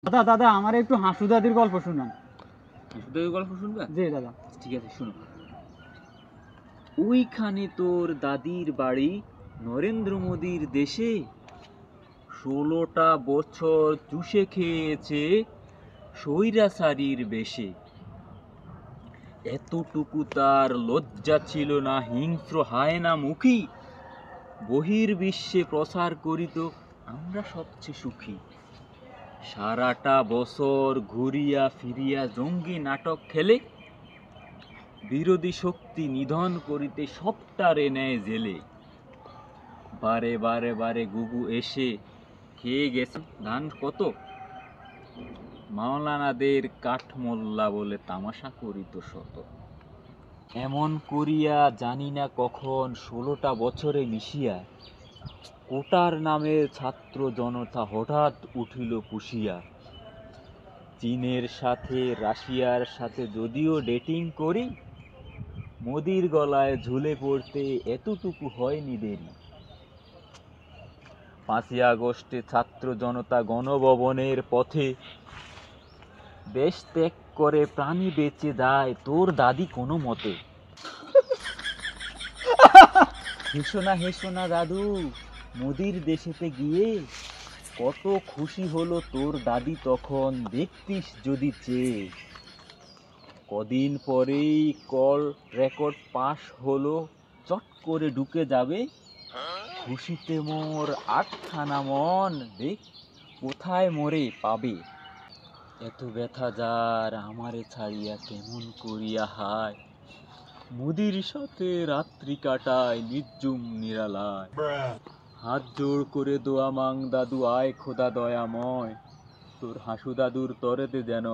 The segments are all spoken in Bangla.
দাদা দাদা আমার একটু হাসু দাদির গল্প শুনান। হাসু দাদির গল্প শুনবা? জি দাদা। ঠিক আছে, শুনো। ওইখানে তোর দাদির বাড়ি নরেন্দ্র মোদীর দেশে। 16টা বছর চুষে খেয়েছে স্বৈরাচারীর বেশে। এতটুকু তার লজ্জা ছিল না, হিংস্র হায়না মুখী বহির্বিশ্বে প্রচার করিত আমরা সবচেয়ে সুখী। সারাটা বছর ঘুরিয়া ফিরিয়া জঙ্গি নাটক খেলে, বিরোধী শক্তি নিধন করিতে সবটারে নেয় জেলে। বারে বারে বারে গুগু এসে খেয়ে গেছে ধান কত, মাওলানাদের কাঠমোল্লা বলে তামাশা করিত শত। এমন করিয়া জানি না কখন 16টা বছরে মিশিয়া কোটার নামের ছাত্র জনতা হঠাৎ উঠিল পুষিয়া। চীনের সাথে রাশিয়ার সাথে যদিও ডেটিং করি, মোদির গলায় ঝুলে পড়তে এতটুকু হয়নি দেরি। 5ই আগস্টে ছাত্র জনতা গণভবনের পথে দেশ ত্যাগ করে প্রাণী বেঁচে দেয় তোর দাদি কোনো মতে। হেসো না দাদু, মোদির দেশেতে গিয়ে কত খুশি হলো তোর দাদি তখন, দেখতিস যদি চেয়ে। কদিন পরেই কল রেকর্ড পাস হলো, চট করে ঢুকে যাবে। খুশিতে মোর আটখানা মন, দেখ কোথায় মোরে পাবে। এত ব্যথা যার আমারে ছাড়িয়া কেমন করিয়া হায়, মোদির সাথে রাত্রি কাটায় নির্জুম নিরালায়। হাত জোড় করে দোয়া মাং দাদু, আয় খোদা দয়াময়, তোর হাসু দাদুর তরেতে যেন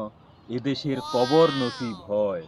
এদেশের কবর নসিব হয়।